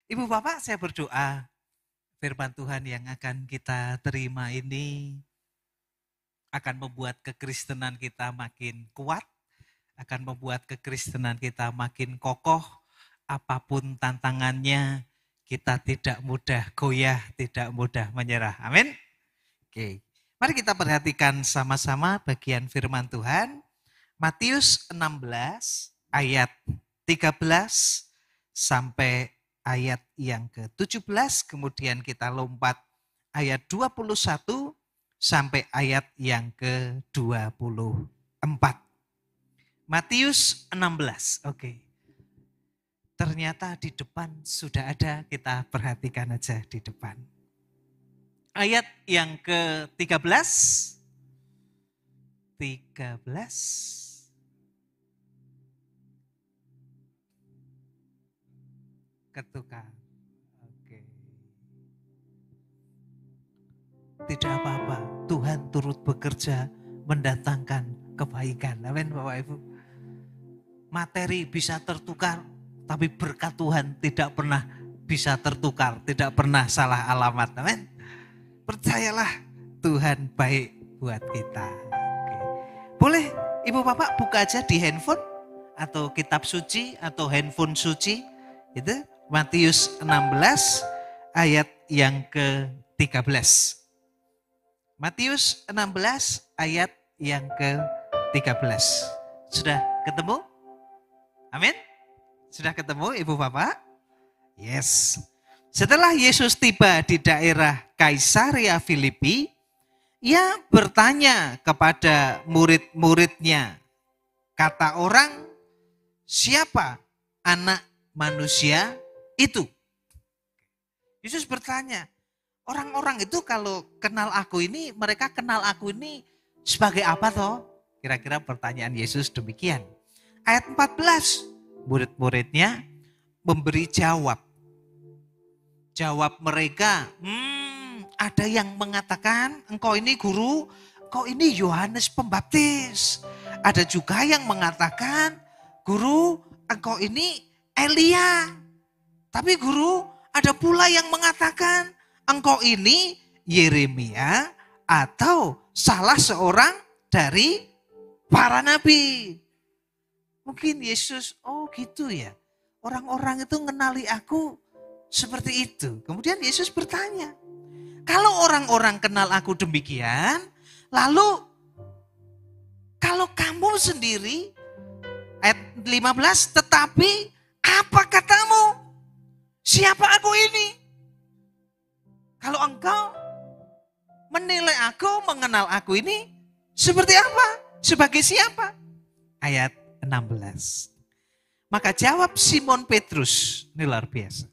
Ibu Bapak, saya berdoa firman Tuhan yang akan kita terima ini akan membuat kekristenan kita makin kuat, akan membuat kekristenan kita makin kokoh, apapun tantangannya, kita tidak mudah goyah, tidak mudah menyerah. Amin. Oke, mari kita perhatikan sama-sama bagian firman Tuhan. Matius 16 ayat 13 sampai ayat yang ke-17, kemudian kita lompat ayat 21 sampai ayat yang ke-24. Matius 16, oke. Ternyata di depan sudah ada, kita perhatikan aja di depan. Ayat yang ke-13, 13. Ketukar. Oke. Tidak apa-apa, Tuhan turut bekerja mendatangkan kebaikan. Amin Bapak Ibu. Materi bisa tertukar, tapi berkat Tuhan tidak pernah bisa tertukar, tidak pernah salah alamat. Amin. Percayalah Tuhan baik buat kita. Oke. Boleh Ibu Bapak buka aja di handphone atau kitab suci atau handphone suci. Itu Matius 16 ayat yang ke-13. Matius 16 ayat yang ke-13. Sudah ketemu? Amin? Sudah ketemu Ibu Bapak? Yes. Setelah Yesus tiba di daerah Kaisarea Filipi, ia bertanya kepada murid-muridnya, kata orang, siapa anak manusia itu? Yesus bertanya, orang-orang itu kalau kenal aku ini, mereka kenal aku ini sebagai apa toh? Kira-kira pertanyaan Yesus demikian. Ayat 14, murid-muridnya memberi jawab. Jawab mereka, ada yang mengatakan engkau ini guru, engkau ini Yohanes Pembaptis. Ada juga yang mengatakan, guru, engkau ini Elia. Tapi guru, ada pula yang mengatakan engkau ini Yeremia atau salah seorang dari para nabi. Mungkin Yesus, oh gitu ya. Orang-orang itu mengenali aku seperti itu. Kemudian Yesus bertanya, kalau orang-orang kenal aku demikian, lalu kalau kamu sendiri, ayat 15, tetapi apa katamu? Siapa aku ini? Kalau engkau menilai aku, mengenal aku ini seperti apa? Sebagai siapa? Ayat 16. Maka jawab Simon Petrus, ini luar biasa.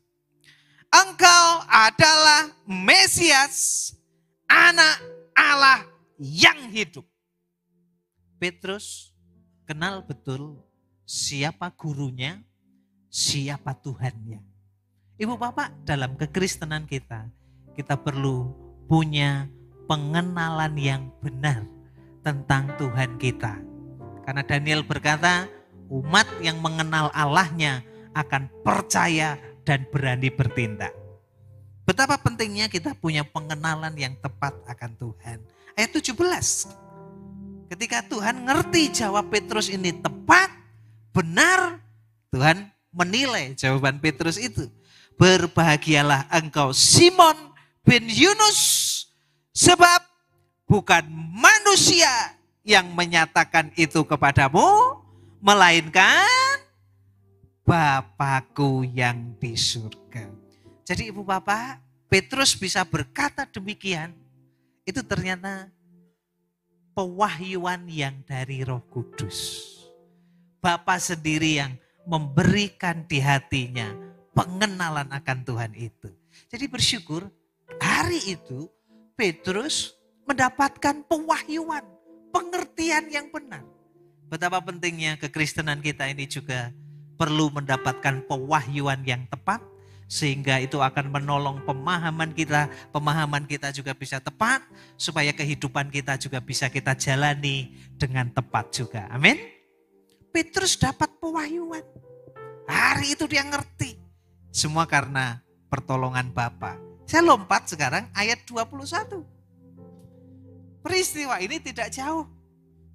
Engkau adalah Mesias, anak Allah yang hidup. Petrus kenal betul siapa gurunya, siapa Tuhannya. Ibu Bapak, dalam kekristenan kita perlu punya pengenalan yang benar tentang Tuhan kita. Karena Daniel berkata, umat yang mengenal Allahnya akan percaya dan berani bertindak. Betapa pentingnya kita punya pengenalan yang tepat akan Tuhan. Ayat 17. Ketika Tuhan ngerti jawab Petrus ini tepat, benar, Tuhan menilai jawaban Petrus itu. Berbahagialah engkau Simon bin Yunus, sebab bukan manusia yang menyatakan itu kepadamu, melainkan Bapakku yang di surga. Jadi Ibu Bapak, Petrus bisa berkata demikian, itu ternyata pewahyuan yang dari Roh Kudus. Bapa sendiri yang memberikan di hatinya pengenalan akan Tuhan itu. Jadi bersyukur hari itu Petrus mendapatkan pewahyuan, pengertian yang benar. Betapa pentingnya kekristenan kita ini juga perlu mendapatkan pewahyuan yang tepat, sehingga itu akan menolong pemahaman kita juga bisa tepat, supaya kehidupan kita juga bisa kita jalani dengan tepat juga. Amin. Petrus dapat pewahyuan. Hari itu dia ngerti. Semua karena pertolongan Bapa. Saya lompat sekarang ayat 21. Peristiwa ini tidak jauh,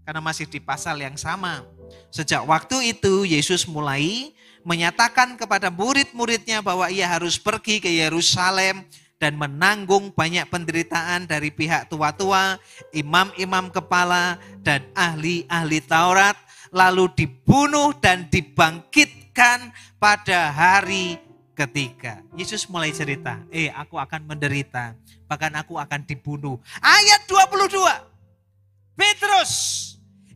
karena masih di pasal yang sama. Sejak waktu itu Yesus mulai menyatakan kepada murid-muridnya bahwa ia harus pergi ke Yerusalem dan menanggung banyak penderitaan dari pihak tua-tua, imam-imam kepala, dan ahli-ahli Taurat, lalu dibunuh dan dibangkitkan pada hari ketiga. Yesus mulai cerita, aku akan menderita, bahkan aku akan dibunuh. Ayat 22, Petrus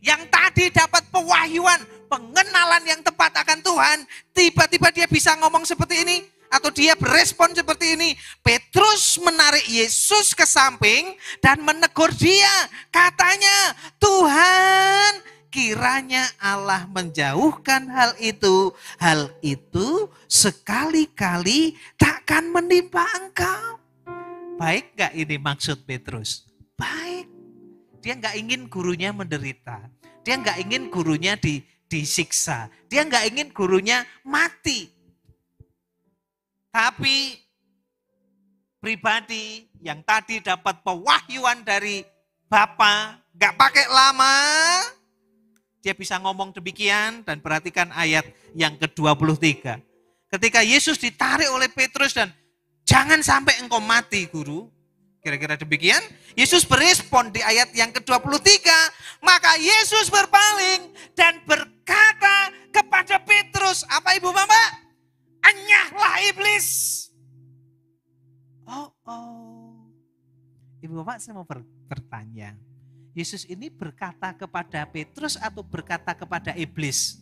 yang tadi dapat pewahyuan, pengenalan yang tepat akan Tuhan, tiba-tiba dia bisa ngomong seperti ini, atau dia berespon seperti ini. Petrus menarik Yesus ke samping dan menegur dia. Katanya, Tuhan, kiranya Allah menjauhkan hal itu sekali-kali takkan menimpa engkau. Baik gak ini maksud Petrus? Baik. Dia gak ingin gurunya menderita. Dia gak ingin gurunya disiksa. Dia gak ingin gurunya mati. Tapi pribadi yang tadi dapat pewahyuan dari Bapa, gak pakai lama, dia bisa ngomong demikian. Dan perhatikan ayat yang ke-23. Ketika Yesus ditarik oleh Petrus dan jangan sampai engkau mati guru. Kira-kira demikian. Yesus berespon di ayat yang ke-23. Maka Yesus berpaling dan berkata kepada Petrus. Apa Ibu Bapak? Enyahlah iblis. Ibu Bapak saya mau bertanya. Yesus ini berkata kepada Petrus atau berkata kepada iblis?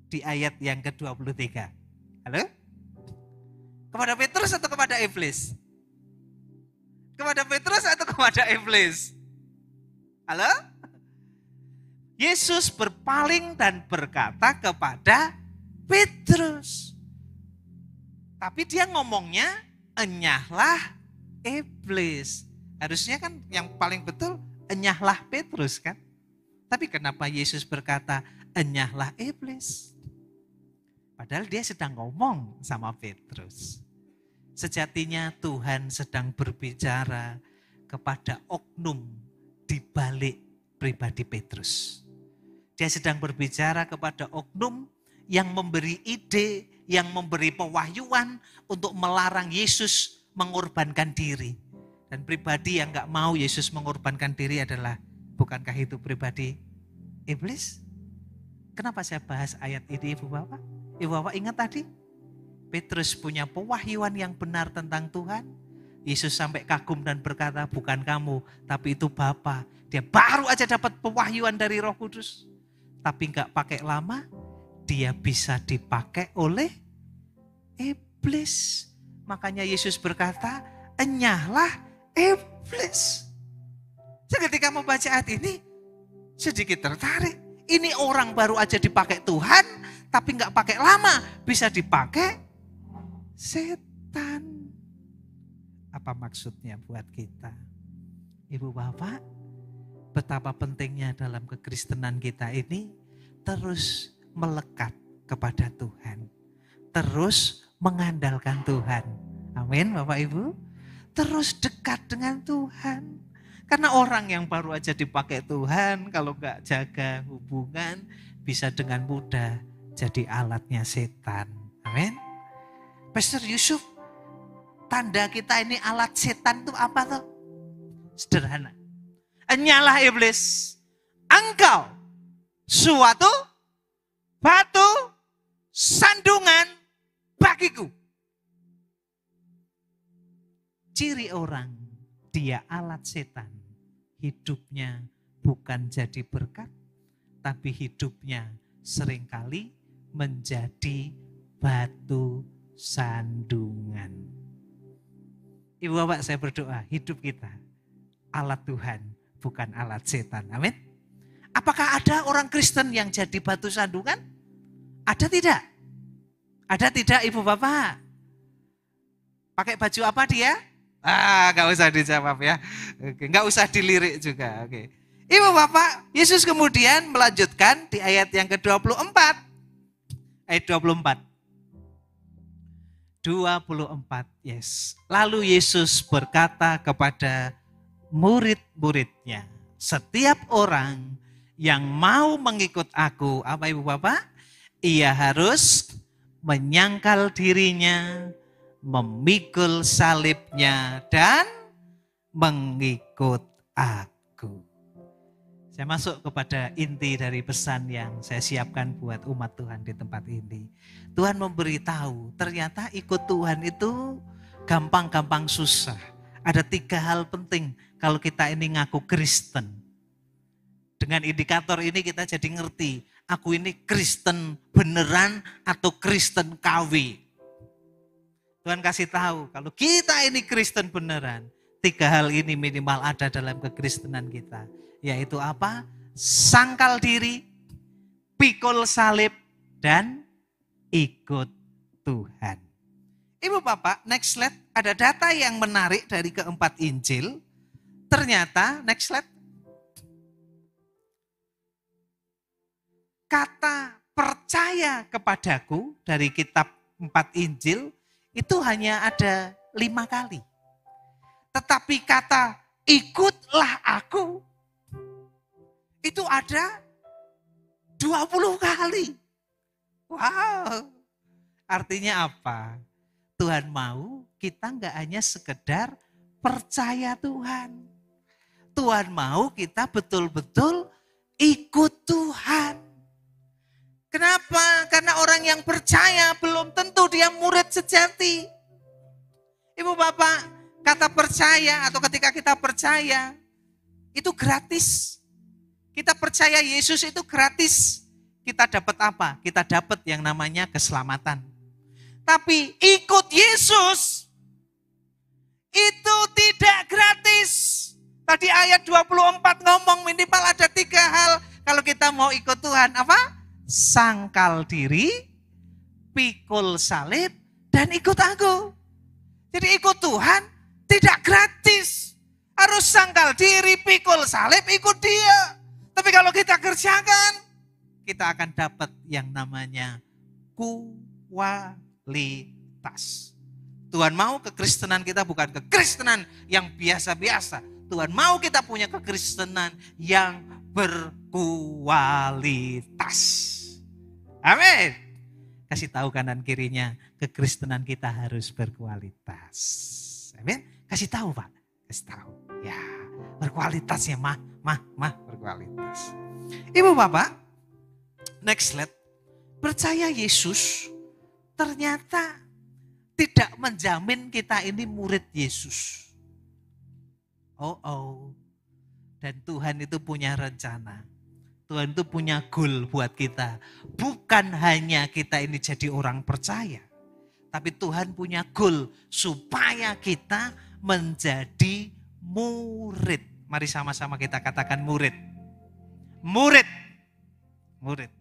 Di ayat yang ke-23. Halo? Kepada Petrus atau kepada iblis? Kepada Petrus atau kepada iblis? Halo? Yesus berpaling dan berkata kepada Petrus. Tapi dia ngomongnya enyahlah iblis. Harusnya kan yang paling betul enyahlah Petrus kan. Tapi kenapa Yesus berkata enyahlah iblis? Padahal dia sedang ngomong sama Petrus. Sejatinya Tuhan sedang berbicara kepada oknum di balik pribadi Petrus. Dia sedang berbicara kepada oknum yang memberi ide, yang memberi pewahyuan untuk melarang Yesus mengorbankan diri. Dan pribadi yang gak mau Yesus mengorbankan diri adalah, bukankah itu pribadi iblis? Kenapa saya bahas ayat ini Ibu Bapak? Ibu Bapak ingat tadi? Petrus punya pewahyuan yang benar tentang Tuhan. Yesus sampai kagum dan berkata, bukan kamu, tapi itu Bapa. Dia baru aja dapat pewahyuan dari Roh Kudus. Tapi gak pakai lama, dia bisa dipakai oleh iblis. Makanya Yesus berkata, enyahlah iblis. Ketika membaca ayat ini, sedikit tertarik. Ini orang baru aja dipakai Tuhan, tapi gak pakai lama, bisa dipakai setan. Apa maksudnya buat kita? Ibu Bapak, betapa pentingnya dalam kekristenan kita ini terus melekat kepada Tuhan. Terus mengandalkan Tuhan. Amin Bapak Ibu. Terus dekat dengan Tuhan. Karena orang yang baru aja dipakai Tuhan, kalau gak jaga hubungan, bisa dengan mudah jadi alatnya setan. Amin. Pastor Yusuf, tanda kita ini alat setan itu apa tuh? Sederhana. Enyahlah iblis. Engkau suatu batu sandungan bagiku. Ciri orang dia alat setan. Hidupnya bukan jadi berkat, tapi hidupnya seringkali menjadi batu sandungan. Ibu Bapak saya berdoa hidup kita alat Tuhan bukan alat setan. Amin. Apakah ada orang Kristen yang jadi batu sandungan? Ada tidak? Ada tidak Ibu Bapak? Pakai baju apa dia? Gak usah dijawab ya. Oke, gak usah dilirik juga. Oke. Ibu Bapak, Yesus kemudian melanjutkan di ayat yang ke-24. Ayat 24. 24, yes. Lalu Yesus berkata kepada murid-muridnya, setiap orang yang mau mengikut aku, apa Ibu Bapak? Ia harus menyangkal dirinya, memikul salibnya, dan mengikut aku. Saya masuk kepada inti dari pesan yang saya siapkan buat umat Tuhan di tempat ini. Tuhan memberitahu, ternyata ikut Tuhan itu gampang-gampang susah. Ada 3 hal penting kalau kita ini ngaku Kristen. Dengan indikator ini kita jadi ngerti, aku ini Kristen beneran atau Kristen KW. Tuhan kasih tahu, kalau kita ini Kristen beneran, 3 hal ini minimal ada dalam kekristenan kita. Yaitu apa? Sangkal diri, pikul salib, dan ikut Tuhan. Ibu Bapak, next slide, ada data yang menarik dari keempat Injil. Ternyata, next slide, kata percaya kepadaku dari kitab 4 Injil itu hanya ada 5 kali. Tetapi kata ikutlah aku itu ada 20 kali. Wow. Artinya apa? Tuhan mau kita enggak hanya sekedar percaya Tuhan. Tuhan mau kita betul-betul ikut Tuhan. Kenapa? Karena orang yang percaya belum tentu dia murid sejati. Ibu Bapak, kata percaya atau ketika kita percaya itu gratis. Kita percaya Yesus itu gratis. Kita dapat apa? Kita dapat yang namanya keselamatan. Tapi ikut Yesus itu tidak gratis. Tadi ayat 24 ngomong minimal ada 3 hal kalau kita mau ikut Tuhan. Apa? Sangkal diri, pikul salib, dan ikut aku. Jadi ikut Tuhan tidak gratis. Harus sangkal diri, pikul salib, ikut Dia. Tapi kalau kita kerjakan, kita akan dapat yang namanya kualitas. Tuhan mau kekristenan kita bukan kekristenan yang biasa-biasa. Tuhan mau kita punya kekristenan yang berkualitas. Amin. Kasih tahu kanan kirinya, kekristenan kita harus berkualitas. Amin. Kasih tahu Pak, kasih tahu. Ya, berkualitas ya mah berkualitas. Ibu Bapak, next slide. Percaya Yesus ternyata tidak menjamin kita ini murid Yesus. Dan Tuhan itu punya rencana. Tuhan itu punya goal buat kita. Bukan hanya kita ini jadi orang percaya. Tapi Tuhan punya goal supaya kita menjadi murid. Mari sama-sama kita katakan murid. Murid.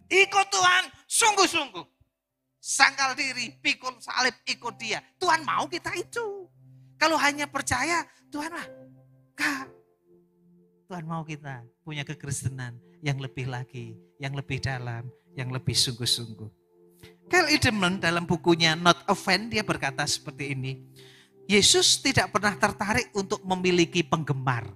Ikut Tuhan sungguh-sungguh. Sangkal diri, pikul salib, ikut Dia. Tuhan mau kita itu. Kalau hanya percaya, Tuhan Tuhan mau kita punya kekristenan yang lebih lagi, yang lebih dalam, yang lebih sungguh-sungguh. Kyle Idemon dalam bukunya Not Offend, dia berkata seperti ini. Yesus tidak pernah tertarik untuk memiliki penggemar.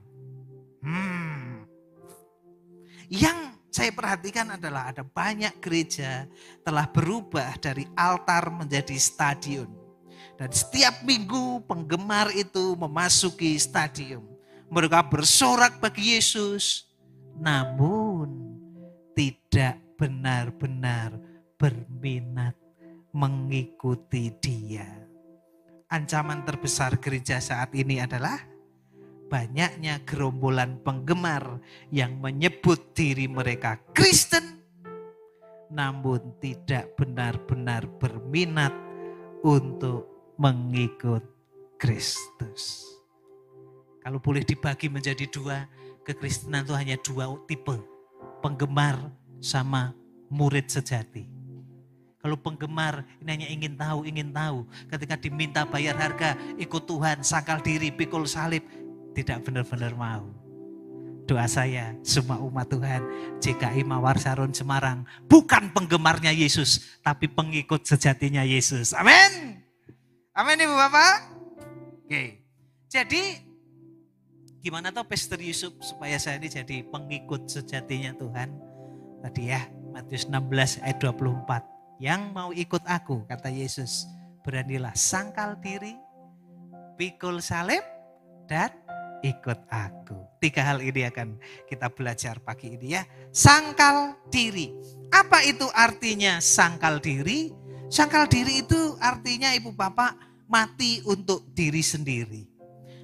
Yang saya perhatikan adalah ada banyak gereja telah berubah dari altar menjadi stadion. Dan setiap minggu penggemar itu memasuki stadion. Mereka bersorak bagi Yesus, namun tidak benar-benar berminat mengikuti Dia. Ancaman terbesar gereja saat ini adalah banyaknya gerombolan penggemar yang menyebut diri mereka Kristen, namun tidak benar-benar berminat untuk mengikut Kristus. Kalau boleh dibagi menjadi 2, kekristenan itu hanya 2 tipe. Penggemar sama murid sejati. Kalau penggemar ini hanya ingin tahu. Ketika diminta bayar harga, ikut Tuhan, sangkal diri, pikul salib. Tidak benar-benar mau. Doa saya, semua umat Tuhan, JKI Mawar Saron Semarang, bukan penggemarnya Yesus, tapi pengikut sejatinya Yesus. Amin. Amin Ibu Bapak. Oke. Jadi gimana toh Pastor Yusuf supaya saya ini jadi pengikut sejatinya Tuhan? Tadi ya, Matius 16 ayat 24. Yang mau ikut aku, kata Yesus, beranilah sangkal diri, pikul salib, dan ikut aku. 3 hal ini akan kita belajar pagi ini ya. Sangkal diri. Apa itu artinya sangkal diri? Sangkal diri itu artinya Ibu Bapak mati untuk diri sendiri.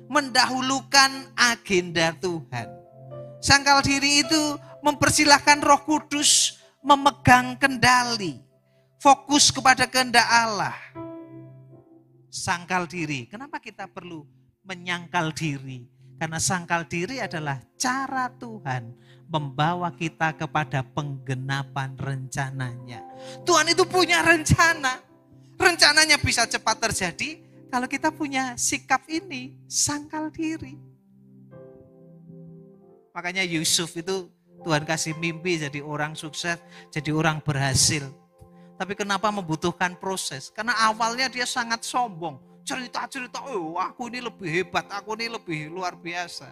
Mendahulukan agenda Tuhan. Sangkal diri itu mempersilahkan Roh Kudus memegang kendali. Fokus kepada kehendak Allah. Sangkal diri. Kenapa kita perlu menyangkal diri? Karena sangkal diri adalah cara Tuhan membawa kita kepada penggenapan rencananya. Tuhan itu punya rencana. Rencananya bisa cepat terjadi kalau kita punya sikap ini, sangkal diri. Makanya Yusuf itu Tuhan kasih mimpi jadi orang sukses, jadi orang berhasil. Tapi kenapa membutuhkan proses? Karena awalnya dia sangat sombong. Cerita-cerita, oh aku ini lebih hebat, aku ini lebih luar biasa.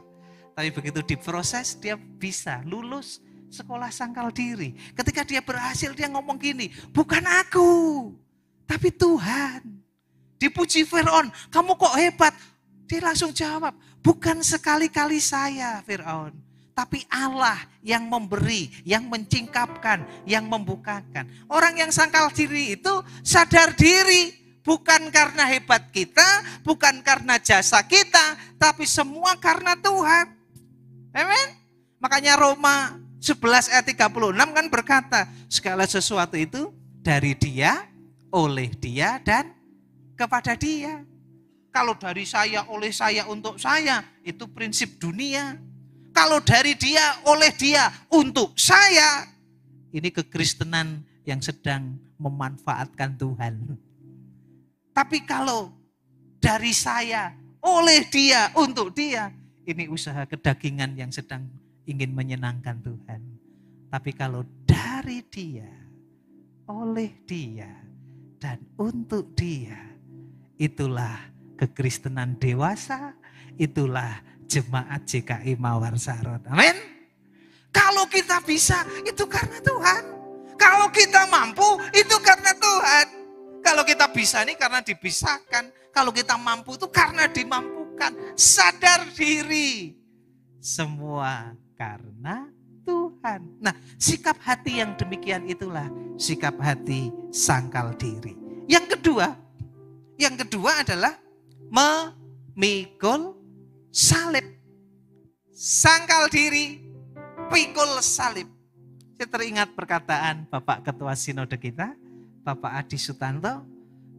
Tapi begitu diproses dia bisa lulus sekolah sangkal diri. Ketika dia berhasil dia ngomong gini, bukan aku, tapi Tuhan. Dipuji Firaun, kamu kok hebat? Dia langsung jawab, bukan sekali-kali saya Firaun. Tapi Allah yang memberi, yang mencingkapkan, yang membukakan. Orang yang sangkal diri itu sadar diri. Bukan karena hebat kita, bukan karena jasa kita, tapi semua karena Tuhan. Amin. Makanya Roma 11 ayat 36 kan berkata, segala sesuatu itu dari Dia, oleh Dia, dan kepada Dia. Kalau dari saya, oleh saya, untuk saya, itu prinsip dunia. Kalau dari Dia, oleh Dia, untuk saya, ini kekristenan yang sedang memanfaatkan Tuhan. Tapi kalau dari saya, oleh Dia, untuk Dia, ini usaha kedagingan yang sedang ingin menyenangkan Tuhan. Tapi kalau dari Dia, oleh Dia, dan untuk Dia, itulah kekristenan dewasa, itulah jemaat JKI Mawar Saron. Amin. Kalau kita bisa, itu karena Tuhan. Kalau kita mampu, itu karena Tuhan. Kalau kita bisa ini karena dibisahkan. Kalau kita mampu itu karena dimampukan. Sadar diri. Semua karena Tuhan. Nah, sikap hati yang demikian itulah sikap hati sangkal diri. Yang kedua adalah memikul salib. Sangkal diri, pikul salib. Saya teringat perkataan Bapak Ketua Sinode kita, Bapak Adi Sutanto.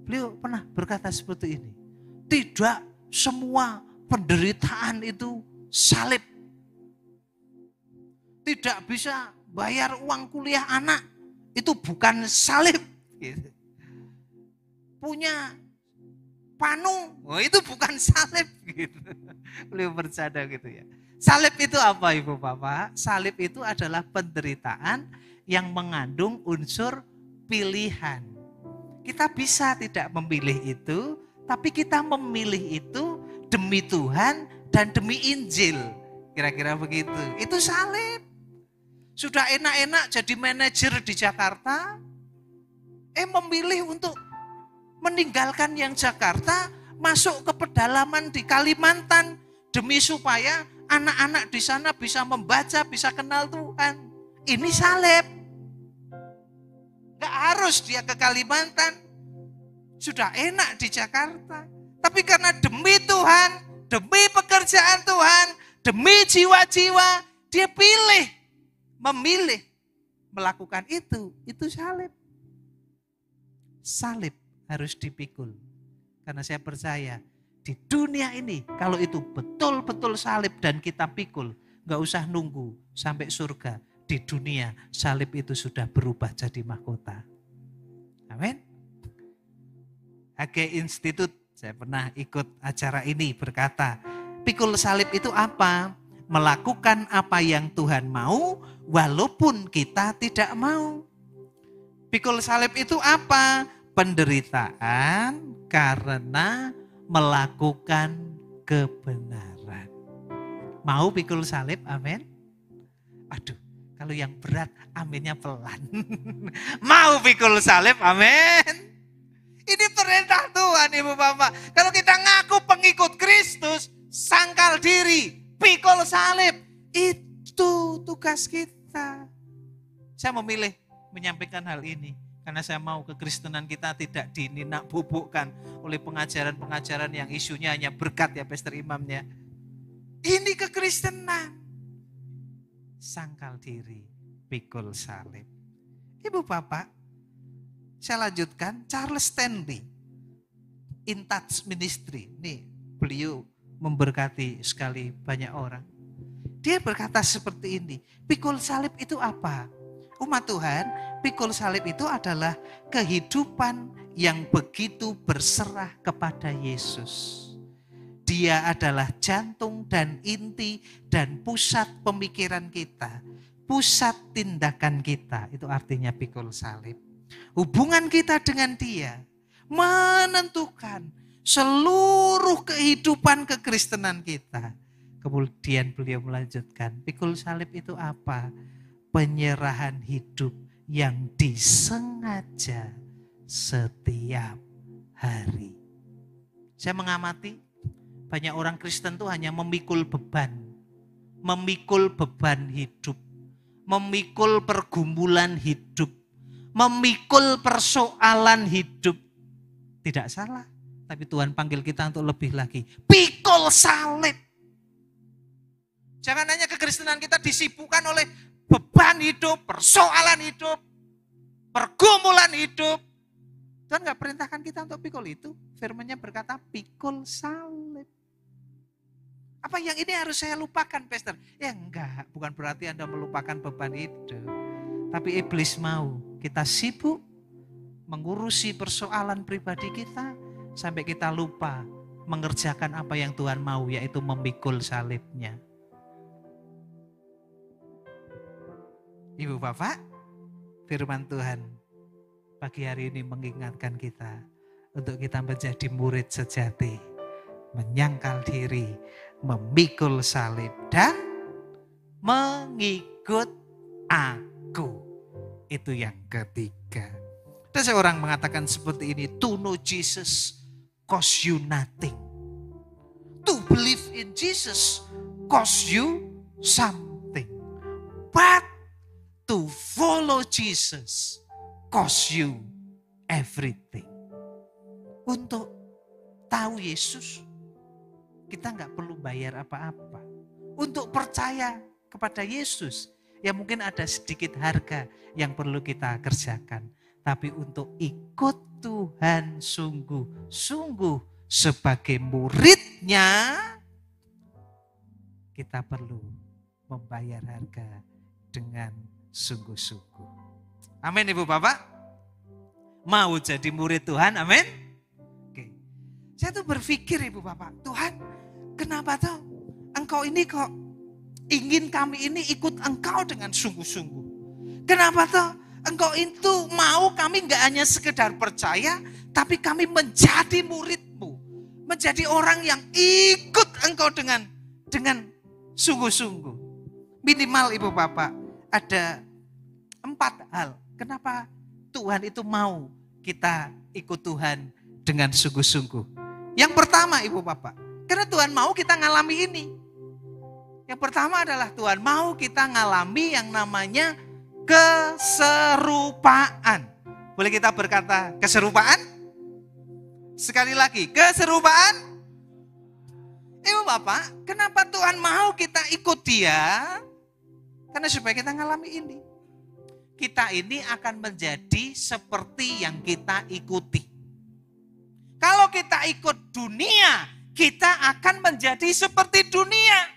Beliau pernah berkata seperti ini. Tidak semua penderitaan itu salib. Tidak bisa bayar uang kuliah anak, itu bukan salib. Gitu. Punya panu, oh itu bukan salib. Gitu. Beliau bercanda gitu ya. Salib itu apa Ibu Bapak? Salib itu adalah penderitaan yang mengandung unsur pilihan. Kita bisa tidak memilih itu, tapi kita memilih itu demi Tuhan dan demi Injil. Kira-kira begitu. Itu salib. Sudah enak-enak jadi manajer di Jakarta, memilih untuk meninggalkan yang Jakarta, masuk ke pedalaman di Kalimantan, demi supaya anak-anak di sana bisa membaca, bisa kenal Tuhan. Ini salib. Gak harus dia ke Kalimantan, sudah enak di Jakarta. Tapi karena demi Tuhan, demi pekerjaan Tuhan, demi jiwa-jiwa, dia memilih melakukan itu salib. Salib harus dipikul. Karena saya percaya di dunia ini kalau itu betul-betul salib dan kita pikul, gak usah nunggu sampai surga. Di dunia salib itu sudah berubah jadi mahkota. Amin. HG Institute, saya pernah ikut acara ini, berkata, pikul salib itu apa? Melakukan apa yang Tuhan mau walaupun kita tidak mau. Pikul salib itu apa? Penderitaan, karena melakukan kebenaran. Mau pikul salib, amin? Aduh, kalau yang berat, aminnya pelan. Mau pikul salib, amin? Ini perintah Tuhan, Ibu Bapak. Kalau kita ngaku pengikut Kristus, sangkal diri, pikul salib. Itu tugas kita. Saya memilih menyampaikan hal ini. Karena saya mau kekristenan kita tidak dininak bubukkan oleh pengajaran-pengajaran yang isunya hanya berkat ya Pastor Imamnya. Ini kekristenan. Sangkal diri, pikul salib. Ibu Bapak, saya lanjutkan, Charles Stanley, In Touch Ministry. Nih, beliau memberkati sekali banyak orang. Dia berkata seperti ini, pikul salib itu apa? Umat Tuhan, pikul salib itu adalah kehidupan yang begitu berserah kepada Yesus. Dia adalah jantung dan inti dan pusat pemikiran kita, pusat tindakan kita. Itu artinya pikul salib. Hubungan kita dengan Dia menentukan seluruh kehidupan kekristenan kita. Kemudian beliau melanjutkan, pikul salib itu apa? Penyerahan hidup yang disengaja setiap hari. Saya mengamati banyak orang Kristen tuh hanya memikul beban hidup, memikul pergumulan hidup, memikul persoalan hidup. Tidak salah, tapi Tuhan panggil kita untuk lebih lagi. Pikul salib. Jangan hanya kekristenan kita disibukkan oleh beban hidup, persoalan hidup, pergumulan hidup. Tuhan gak perintahkan kita untuk pikul itu. Firman-Nya berkata pikul salib. Apa yang ini harus saya lupakan, Pastor? Ya enggak, bukan berarti Anda melupakan beban hidup. Tapi iblis mau kita sibuk mengurusi persoalan pribadi kita sampai kita lupa mengerjakan apa yang Tuhan mau, yaitu memikul salibnya. Ibu Bapak, firman Tuhan pagi hari ini mengingatkan kita untuk kita menjadi murid sejati, menyangkal diri, memikul salib dan mengikut aku. Itu yang ketiga. Dan seorang mengatakan seperti ini, to know Jesus cost you nothing. To believe in Jesus cost you something. But to follow Jesus cost you everything. Untuk tahu Yesus, kita nggak perlu bayar apa-apa. Untuk percaya kepada Yesus, ya mungkin ada sedikit harga yang perlu kita kerjakan. Tapi untuk ikut Tuhan sungguh-sungguh sebagai muridnya, kita perlu membayar harga dengan sungguh-sungguh. Amin Ibu Bapak. Mau jadi murid Tuhan, amin. Oke. Saya tuh berpikir Ibu Bapak, Tuhan kenapa tuh Engkau ini kok ingin kami ini ikut Engkau dengan sungguh-sungguh. Kenapa tuh Engkau itu mau kami gak hanya sekedar percaya, tapi kami menjadi murid-Mu. Menjadi orang yang ikut Engkau dengan sungguh-sungguh. Minimal Ibu Bapak ada 4 hal. Kenapa Tuhan itu mau kita ikut Tuhan dengan sungguh-sungguh. Yang pertama Ibu Bapak, karena Tuhan mau kita ngalami ini. Yang pertama adalah Tuhan mau kita ngalami yang namanya keserupaan. Boleh kita berkata keserupaan? Sekali lagi, keserupaan. Ibu Bapak, kenapa Tuhan mau kita ikut Dia? Karena supaya kita ngalami ini. Kita ini akan menjadi seperti yang kita ikuti. Kalau kita ikut dunia, kita akan menjadi seperti dunia.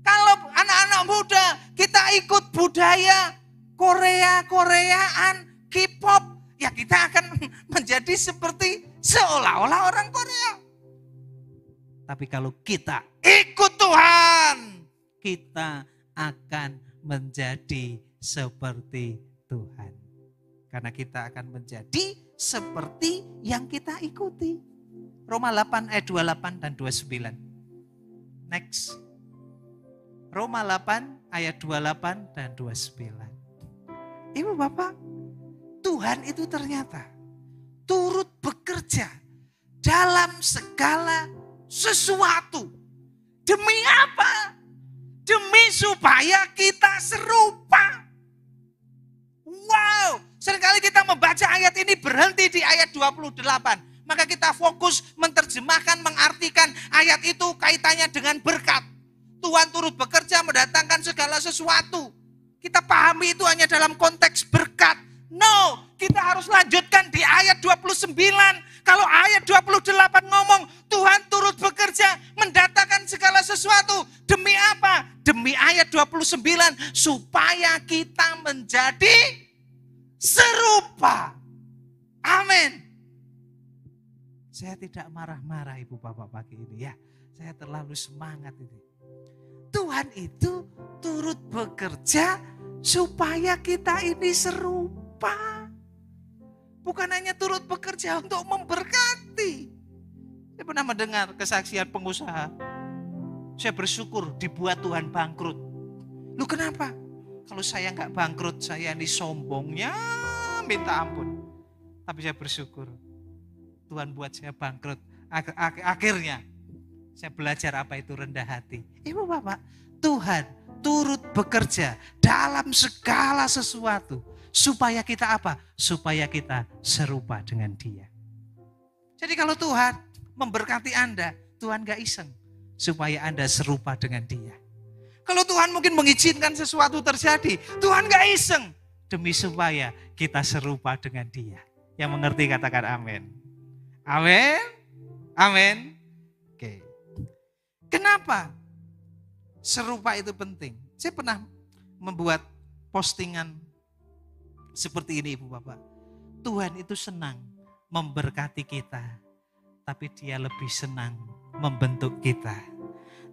Kalau anak-anak muda, kita ikut budaya Koreaan, K-pop, ya kita akan menjadi seperti seolah-olah orang Korea. Tapi kalau kita ikut Tuhan, kita akan menjadi seperti Tuhan. Karena kita akan menjadi seperti yang kita ikuti. Roma 8 ayat 28 dan 29. Next. Roma 8 ayat 28 dan 29. Ibu Bapak, Tuhan itu ternyata turut bekerja dalam segala sesuatu. Demi apa? Demi supaya kita serupa. Wow, seringkali kita membaca ayat ini berhenti di ayat 28. Maka kita fokus menerjemahkan, mengartikan ayat itu kaitannya dengan berkat. Tuhan turut bekerja mendatangkan segala sesuatu. Kita pahami itu hanya dalam konteks berkat. No, kita harus lanjutkan di ayat 29. Kalau ayat 28 ngomong Tuhan turut bekerja mendatangkan segala sesuatu. Demi apa? Demi ayat 29 supaya kita menjadi serupa. Amin. Saya tidak marah-marah Ibu Bapak pagi ini ya. Saya terlalu semangat ini. Tuhan itu turut bekerja supaya kita ini serupa. Bukan hanya turut bekerja untuk memberkati. Saya pernah mendengar kesaksian pengusaha. Saya bersyukur dibuat Tuhan bangkrut. Lu kenapa? Kalau saya nggak bangkrut, saya ini sombongnya minta ampun. Tapi saya bersyukur. Tuhan buat saya bangkrut. Akhirnya saya belajar apa itu rendah hati. Ibu Bapak, Tuhan turut bekerja dalam segala sesuatu. Supaya kita apa? Supaya kita serupa dengan Dia. Jadi kalau Tuhan memberkati Anda, Tuhan gak iseng. Supaya Anda serupa dengan Dia. Kalau Tuhan mungkin mengizinkan sesuatu terjadi, Tuhan gak iseng. Demi supaya kita serupa dengan Dia. Yang mengerti katakan amin. Amin. Amin. Oke. Kenapa serupa itu penting? Saya pernah membuat postingan seperti ini Ibu Bapak. Tuhan itu senang memberkati kita, tapi Dia lebih senang membentuk kita.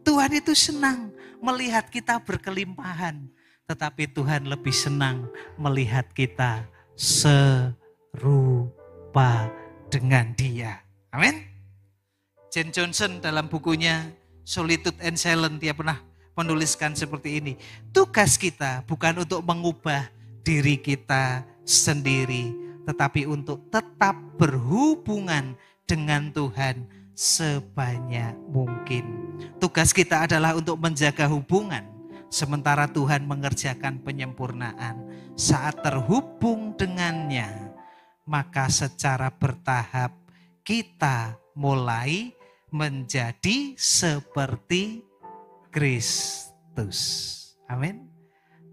Tuhan itu senang melihat kita berkelimpahan, tetapi Tuhan lebih senang melihat kita serupa dengan Dia. Amin. Jen Johnson dalam bukunya Solitude and Silence dia pernah menuliskan seperti ini. Tugas kita bukan untuk mengubah diri kita sendiri, tetapi untuk tetap berhubungan dengan Tuhan sebanyak mungkin. Tugas kita adalah untuk menjaga hubungan, sementara Tuhan mengerjakan penyempurnaan. Saat terhubung dengannya, maka secara bertahap kita mulai menjadi seperti Kristus. Amin.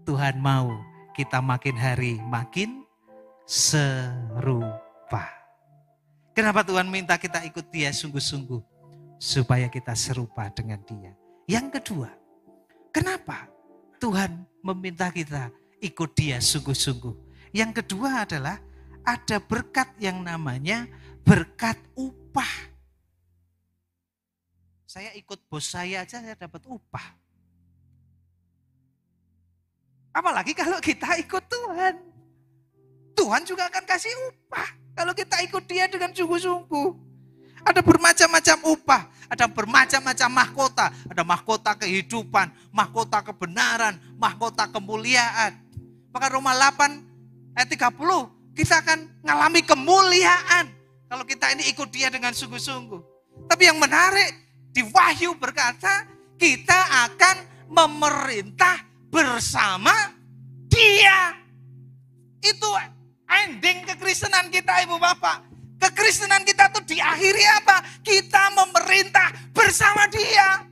Tuhan mau kita makin hari makin serupa. Kenapa Tuhan minta kita ikut Dia sungguh-sungguh? Supaya kita serupa dengan Dia. Yang kedua, kenapa Tuhan meminta kita ikut Dia sungguh-sungguh? Yang kedua adalah ada berkat yang namanya berkat upah. Saya ikut bos saya aja saya dapat upah. Apalagi kalau kita ikut Tuhan. Tuhan juga akan kasih upah. Kalau kita ikut Dia dengan sungguh-sungguh. Ada bermacam-macam upah. Ada bermacam-macam mahkota. Ada mahkota kehidupan, mahkota kebenaran, mahkota kemuliaan. Maka Roma 8 ayat 30. Kita akan mengalami kemuliaan kalau kita ini ikut Dia dengan sungguh-sungguh. Tapi yang menarik, di Wahyu berkata, kita akan memerintah bersama Dia. Itu ending kekristenan kita Ibu Bapak. Kekristenan kita tuh diakhiri apa? Kita memerintah bersama Dia.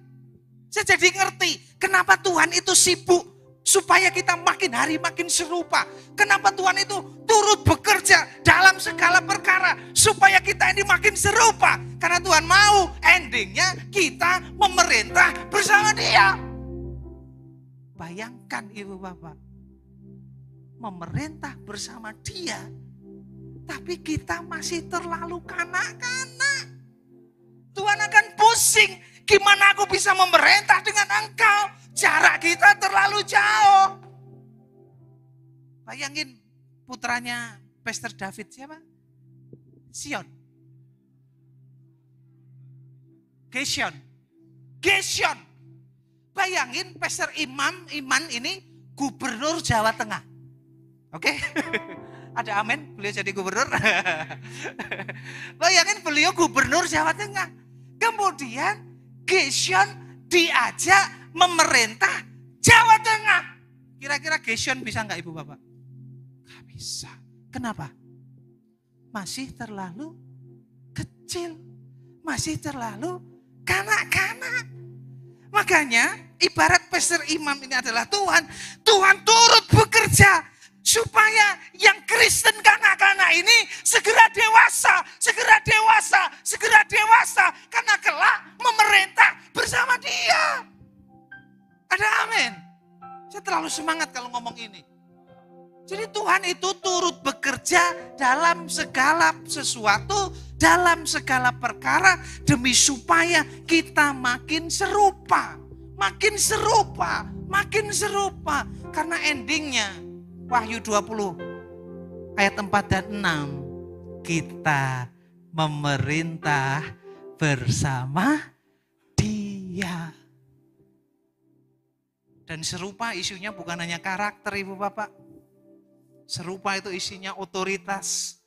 Saya jadi ngerti kenapa Tuhan itu sibuk supaya kita makin hari makin serupa. Kenapa Tuhan itu turut bekerja dalam segala perkara supaya kita ini makin serupa. Karena Tuhan mau endingnya kita memerintah bersama Dia. Bayangkan Ibu Bapak, memerintah bersama Dia, tapi kita masih terlalu kanak-kanak. Tuhan akan pusing, gimana aku bisa memerintah dengan Engkau? Jarak kita terlalu jauh. Bayangin putranya Pastor David siapa? Sion. Gesyon. Bayangin Pastor Iman ini gubernur Jawa Tengah. Oke? Ada amin, beliau jadi gubernur. Bayangin beliau gubernur Jawa Tengah. Kemudian Gesyon diajak memerintah Jawa Tengah. Kira-kira Gesyon bisa nggak Ibu Bapak? Nggak bisa. Kenapa? Masih terlalu kecil. Masih terlalu kanak-kanak. Makanya ibarat Pastor Imam ini adalah Tuhan. Tuhan turut bekerja supaya yang Kristen kanak-kanak ini segera dewasa. Karena kelak memerintah bersama Dia. Ada amin. Saya terlalu semangat kalau ngomong ini. Jadi Tuhan itu turut bekerja dalam segala sesuatu, dalam segala perkara demi supaya kita makin serupa. Karena endingnya Wahyu 20 ayat 4 dan 6 kita memerintah bersama Dia. Dan serupa isunya bukan hanya karakter Ibu Bapak. Serupa itu isinya otoritas.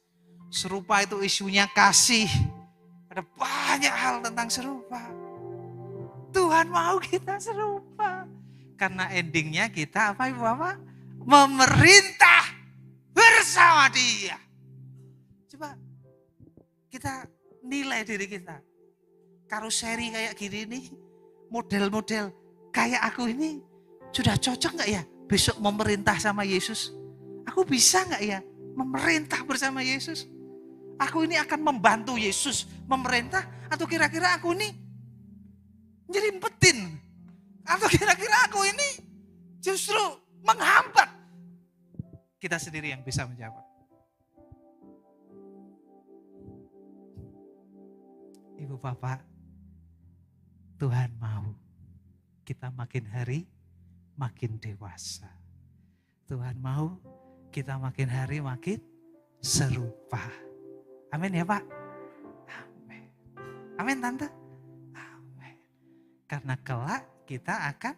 Serupa itu isunya kasih. Ada banyak hal tentang serupa. Tuhan mau kita serupa. Karena endingnya kita apa Ibu Bapak? Memerintah bersama Dia. Coba kita nilai diri kita. Karoseri kayak gini nih. Model-model kayak aku ini. Sudah cocok gak ya besok memerintah sama Yesus? Aku bisa gak ya memerintah bersama Yesus? Aku ini akan membantu Yesus memerintah atau kira-kira aku ini nyerimpetin? Atau kira-kira aku ini justru menghambat? Kita sendiri yang bisa menjawab. Ibu Bapak, Tuhan mau kita makin hari makin dewasa. Tuhan mau kita makin hari makin serupa. Amin ya Pak? Amin. Amin Tante? Amin. Karena kelak kita akan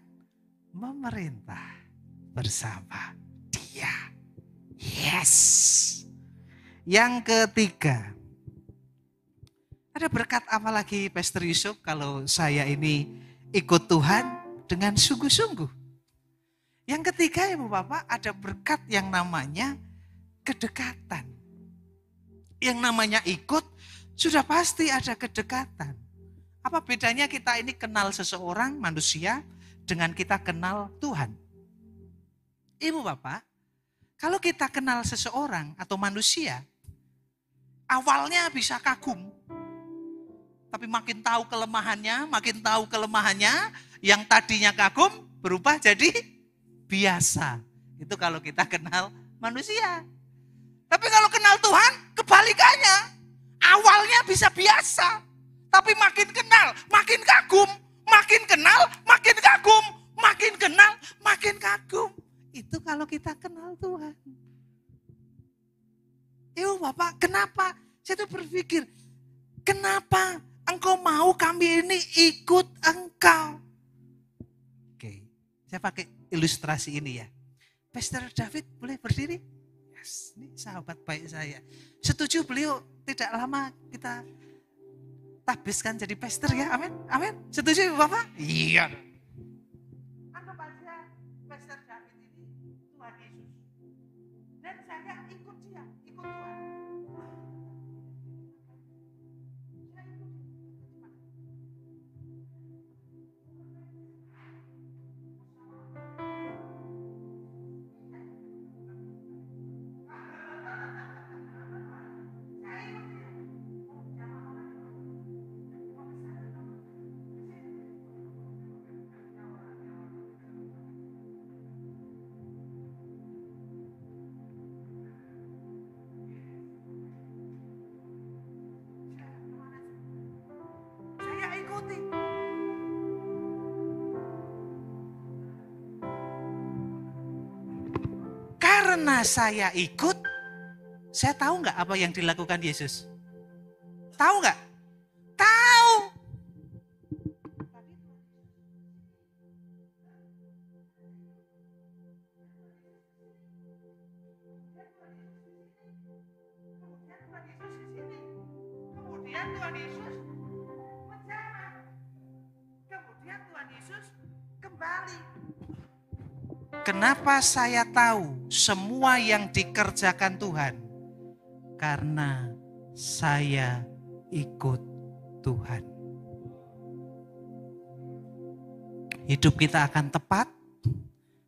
memerintah bersama Dia. Yes. Yang ketiga. Ada berkat apa lagi Pastor Yusuf kalau saya ini ikut Tuhan dengan sungguh-sungguh? Yang ketiga Ibu Bapak ada berkat yang namanya kedekatan. Yang namanya ikut sudah pasti ada kedekatan. Apa bedanya kita ini kenal seseorang manusia dengan kita kenal Tuhan? Ibu Bapak, kalau kita kenal seseorang atau manusia, awalnya bisa kagum. Tapi makin tahu kelemahannya, yang tadinya kagum berubah jadi biasa. Itu kalau kita kenal manusia. Tapi kalau kenal Tuhan, kebalikannya. Awalnya bisa biasa. Tapi makin kenal, makin kagum. Makin kenal, makin kagum. Makin kenal, makin kagum. Itu kalau kita kenal Tuhan. Ibu Bapak, kenapa? Saya tuh berpikir, kenapa engkau mau kami ini ikut engkau? Oke, saya pakai ilustrasi ini ya. Pastor David boleh berdiri? Yes, ini sahabat baik saya. Setuju beliau tidak lama kita tabiskan jadi pastor ya, amin? Amin, setuju Bapak? Iya. Anggap aja Pastor David ini Tuhan Yesus. Dan saya ikut dia, ikut Tuhan. Karena saya ikut, saya tahu nggak apa yang dilakukan Yesus? Tahu nggak? Tahu. Kemudian Tuhan Yesus menjawab. Kemudian Tuhan Yesus kembali. Kenapa saya tahu semua yang dikerjakan Tuhan? Karena saya ikut Tuhan. Hidup kita akan tepat,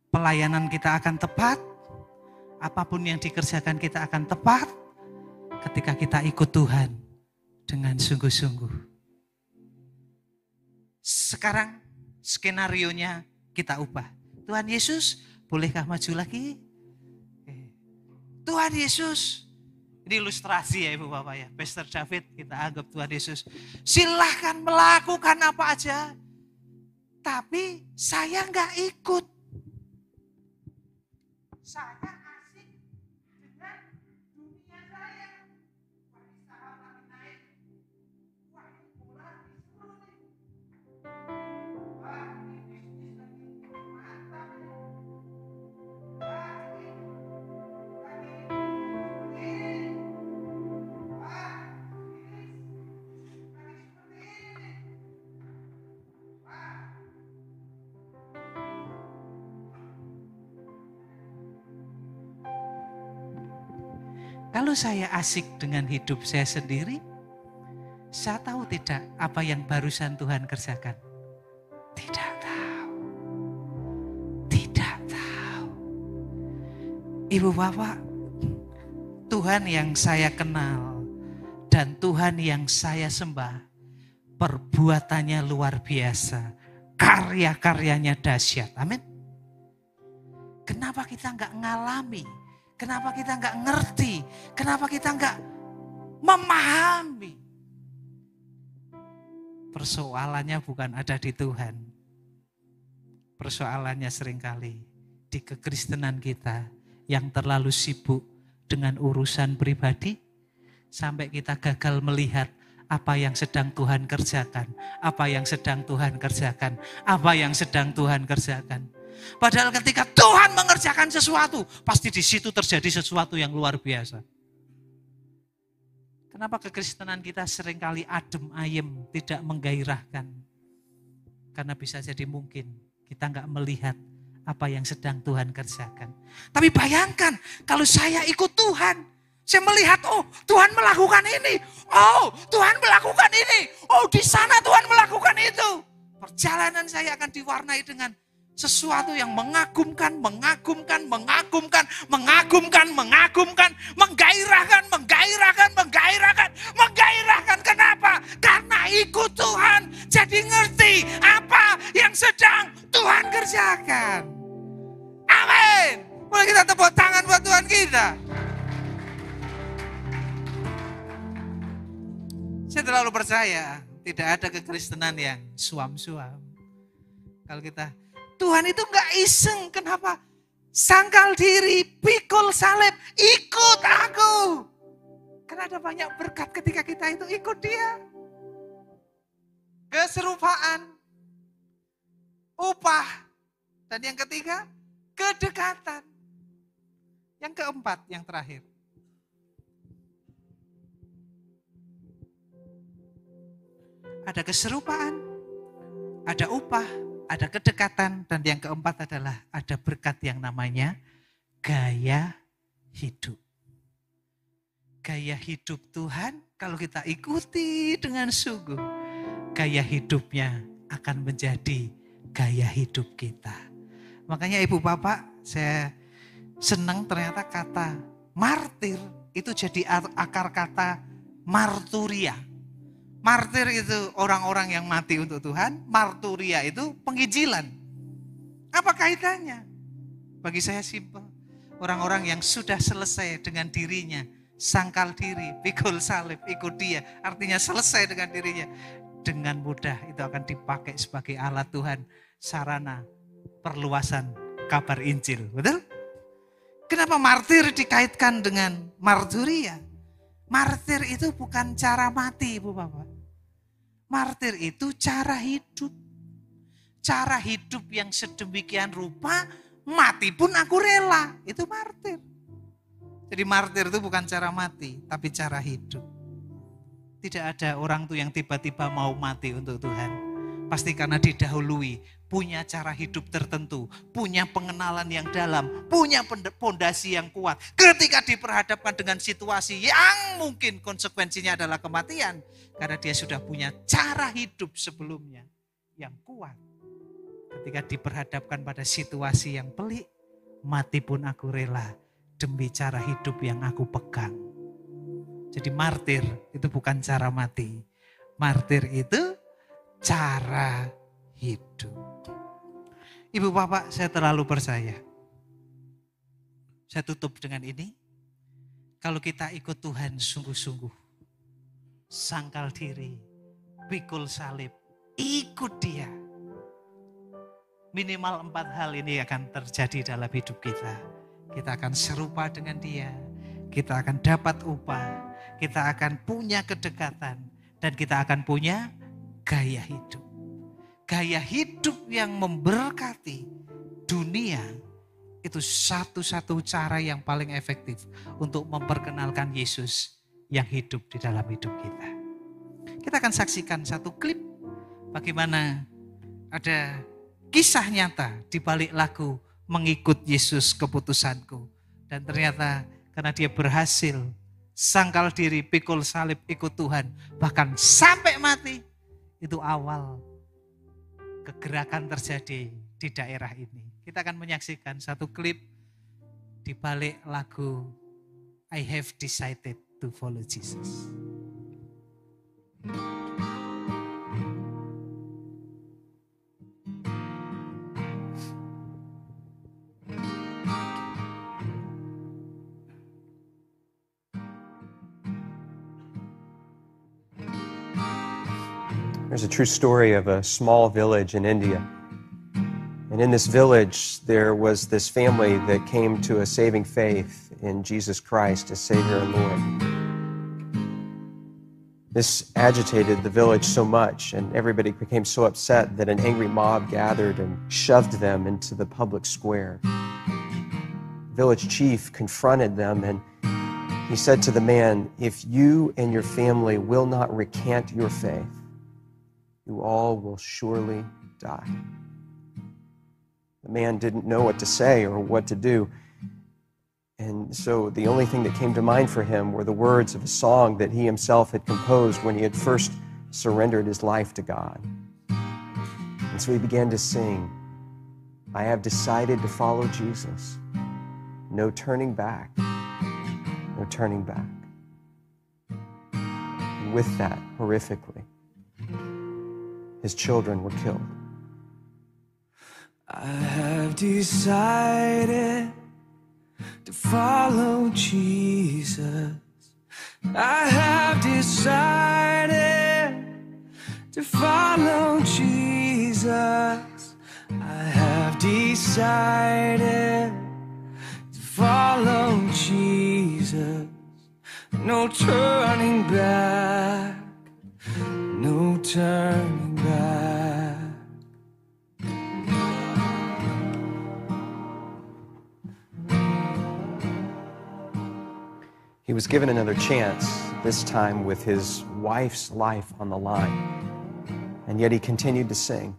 pelayanan kita akan tepat, apapun yang dikerjakan kita akan tepat ketika kita ikut Tuhan dengan sungguh-sungguh. Sekarang skenarionya kita ubah. Tuhan Yesus, bolehkah maju lagi? Tuhan Yesus, ini ilustrasi ya Ibu Bapak ya. Pastor David kita anggap Tuhan Yesus. Silahkan melakukan apa aja. Tapi saya enggak ikut. Saya asik dengan dunia saya. Wah, lagi naik. Wah, bola disuruh nih. Wah, ini bisnis lagi mantap. Wah, ini kalau saya asik dengan hidup saya sendiri, saya tahu tidak apa yang barusan Tuhan kerjakan. Tidak tahu. Tidak tahu. Ibu Bapak, Tuhan yang saya kenal dan Tuhan yang saya sembah, perbuatannya luar biasa. Karya-karyanya dahsyat. Amin. Kenapa kita enggak ngalami? Kenapa kita enggak ngerti? Kenapa kita enggak memahami? Persoalannya bukan ada di Tuhan. Persoalannya seringkali di kekristenan kita yang terlalu sibuk dengan urusan pribadi sampai kita gagal melihat apa yang sedang Tuhan kerjakan, apa yang sedang Tuhan kerjakan, apa yang sedang Tuhan kerjakan. Padahal ketika Tuhan mengerjakan sesuatu, pasti di situ terjadi sesuatu yang luar biasa. Kenapa kekristenan kita seringkali adem ayem, tidak menggairahkan? Karena bisa jadi mungkin kita nggak melihat apa yang sedang Tuhan kerjakan. Tapi bayangkan kalau saya ikut Tuhan, saya melihat, oh Tuhan melakukan ini, oh Tuhan melakukan ini, oh di sana Tuhan melakukan itu. Perjalanan saya akan diwarnai dengan sesuatu yang mengagumkan, mengagumkan, mengagumkan, mengagumkan, mengagumkan, menggairahkan, menggairahkan, menggairahkan, menggairahkan. Kenapa? Karena ikut Tuhan, jadi ngerti apa yang sedang Tuhan kerjakan. Amin. Boleh kita tepuk tangan buat Tuhan kita. Saya terlalu percaya tidak ada kekristenan yang suam-suam. Kalau kita Tuhan itu enggak iseng, kenapa? Sangkal diri, pikul salib, ikut aku. Karena ada banyak berkat ketika kita itu ikut dia. Keserupaan, upah, dan yang ketiga, kedekatan. Yang keempat, yang terakhir. Ada keserupaan, ada upah, ada kedekatan, dan yang keempat adalah ada berkat yang namanya gaya hidup. Gaya hidup Tuhan kalau kita ikuti dengan sungguh, gaya hidupnya akan menjadi gaya hidup kita. Makanya Ibu Bapak, saya senang ternyata kata martir itu jadi akar kata marturia. Martir itu orang-orang yang mati untuk Tuhan, marturia itu penginjilan. Apa kaitannya? Bagi saya simpel. Orang-orang yang sudah selesai dengan dirinya, sangkal diri, pikul salib, ikut dia. Artinya selesai dengan dirinya. Dengan mudah itu akan dipakai sebagai alat Tuhan, sarana perluasan kabar Injil. Betul? Kenapa martir dikaitkan dengan marturia? Martir itu bukan cara mati, Ibu Bapak. Martir itu cara hidup. Cara hidup yang sedemikian rupa, mati pun aku rela. Itu martir. Jadi martir itu bukan cara mati, tapi cara hidup. Tidak ada orang tuh yang tiba-tiba mau mati untuk Tuhan. Pasti karena didahului, punya cara hidup tertentu, punya pengenalan yang dalam, punya pondasi yang kuat. Ketika diperhadapkan dengan situasi yang mungkin konsekuensinya adalah kematian, karena dia sudah punya cara hidup sebelumnya yang kuat. Ketika diperhadapkan pada situasi yang pelik, mati pun aku rela demi cara hidup yang aku pegang. Jadi martir itu bukan cara mati. Martir itu cara hidup. Ibu Bapak, saya terlalu percaya. Saya tutup dengan ini. Kalau kita ikut Tuhan sungguh-sungguh, sangkal diri, pikul salib, ikut Dia. Minimal 4 hal ini akan terjadi dalam hidup kita. Kita akan serupa dengan Dia. Kita akan dapat upah. Kita akan punya kedekatan. Dan kita akan punya gaya hidup. Gaya hidup yang memberkati dunia itu satu-satu cara yang paling efektif untuk memperkenalkan Yesus yang hidup di dalam hidup kita. Kita akan saksikan satu klip bagaimana ada kisah nyata di balik lagu Mengikut Yesus Keputusanku. Dan ternyata karena dia berhasil sangkal diri, pikul salib, ikut Tuhan, bahkan sampai mati, itu awal kegerakan terjadi di daerah ini. Kita akan menyaksikan satu klip di balik lagu I Have Decided to Follow Jesus. There's a true story of a small village in India. And in this village, there was this family that came to a saving faith in Jesus Christ as Savior and Lord. This agitated the village so much, and everybody became so upset that an angry mob gathered and shoved them into the public square. The village chief confronted them, and he said to the man, "If you and your family will not recant your faith, you all will surely die." The man didn't know what to say or what to do. And so the only thing that came to mind for him were the words of a song that he himself had composed when he had first surrendered his life to God. And so he began to sing, "I have decided to follow Jesus. No turning back, no turning back." And with that, horrifically, his children were killed. I have decided to follow Jesus. I have decided to follow Jesus. I have decided to follow Jesus. No turning back, no turning back. He was given another chance, this time with his wife's life on the line. And yet he continued to sing,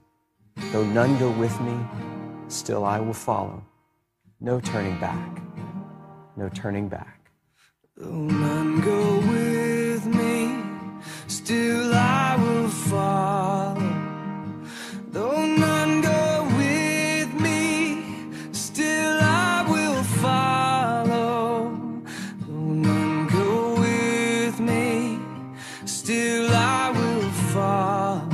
"Though none go with me, still I will follow. No turning back, no turning back." Though none go with me, still I will follow. Though none go with me, still I will follow. Though none go with me, still I will follow.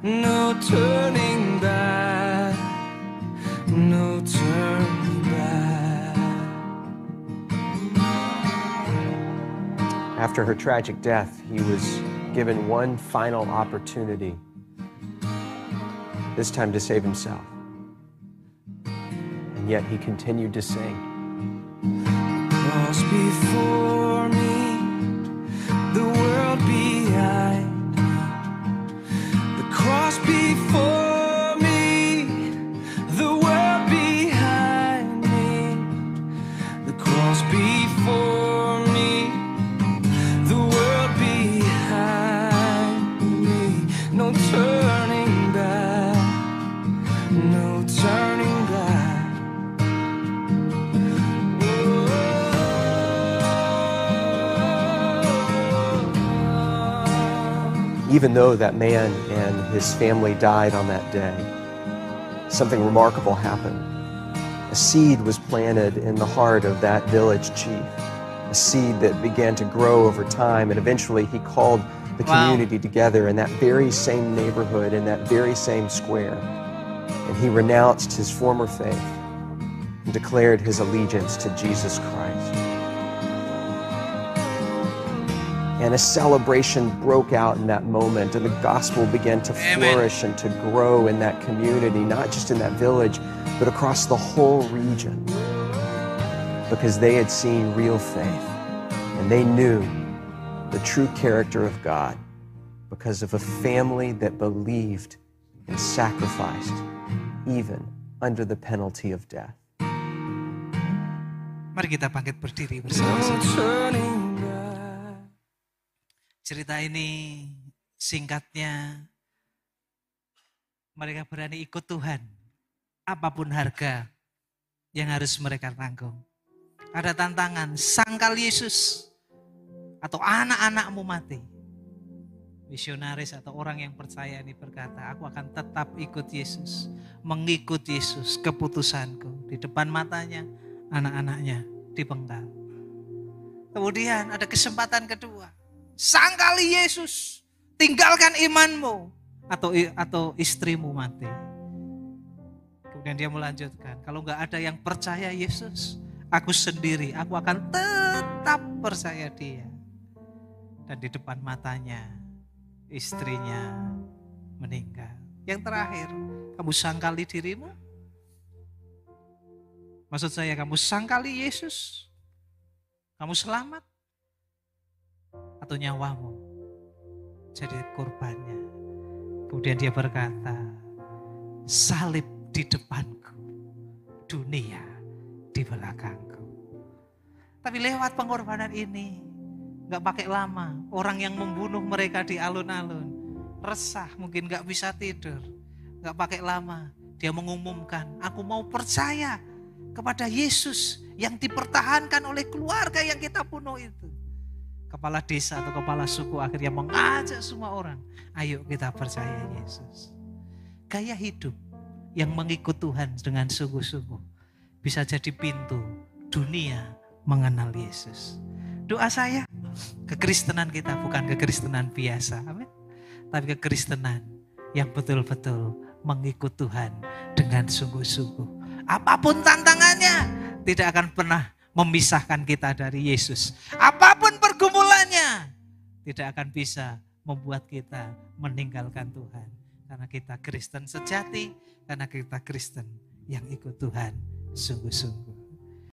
No turning back, no turning back. After her tragic death, he was given one final opportunity, this time to save himself. And yet he continued to sing. Cross before me, cross before me, the world behind me. The cross before me, the world behind me. No turning back, no turning back. Even though that man and his family died on that day, something remarkable happened. A seed was planted in the heart of that village chief, a seed that began to grow over time, and eventually he called the community together in that very same neighborhood, in that very same square. And he renounced his former faith and declared his allegiance to Jesus Christ. And a celebration broke out in that moment, and the gospel began to flourish and to grow in that community, not just in that village, but across the whole region, because they had seen real faith, and they knew the true character of God because of a family that believed and sacrificed even under the penalty of death. Mari kita bangkit berdiri No bersama-sama. turning back. Cerita ini singkatnya, mereka berani ikut Tuhan, apapun harga yang harus mereka tanggung. Ada tantangan, sangkal Yesus atau anak-anakmu mati. Misionaris atau orang yang percaya ini berkata, aku akan tetap ikut Yesus, mengikut Yesus, keputusanku. Di depan matanya, anak-anaknya dipenggal. Kemudian ada kesempatan kedua, sangkali Yesus, tinggalkan imanmu atau istrimu mati. Kemudian dia melanjutkan, kalau nggak ada yang percaya Yesus, aku sendiri, aku akan tetap percaya dia. Dan di depan matanya, istrinya meninggal. Yang terakhir, kamu sangkali dirimu? Maksud saya, kamu sangkali Yesus? Kamu selamat? Atau nyawamu jadi korbannya? Kemudian dia berkata, salib di depanku, dunia di belakangku. Tapi lewat pengorbanan ini, gak pakai lama, orang yang membunuh mereka di alun-alun, resah, mungkin gak bisa tidur. Gak pakai lama, dia mengumumkan, aku mau percaya kepada Yesus yang dipertahankan oleh keluarga yang kita bunuh itu. Kepala desa atau kepala suku akhirnya mengajak semua orang, ayo kita percaya Yesus. Gaya hidup yang mengikut Tuhan dengan sungguh-sungguh bisa jadi pintu dunia mengenal Yesus. Doa saya, kekristenan kita bukan kekristenan biasa, amin. Tapi kekristenan yang betul-betul mengikut Tuhan dengan sungguh-sungguh. Apapun tantangannya, tidak akan pernah memisahkan kita dari Yesus. Apapun pergumulannya, tidak akan bisa membuat kita meninggalkan Tuhan. Karena kita Kristen sejati, karena kita Kristen yang ikut Tuhan sungguh-sungguh.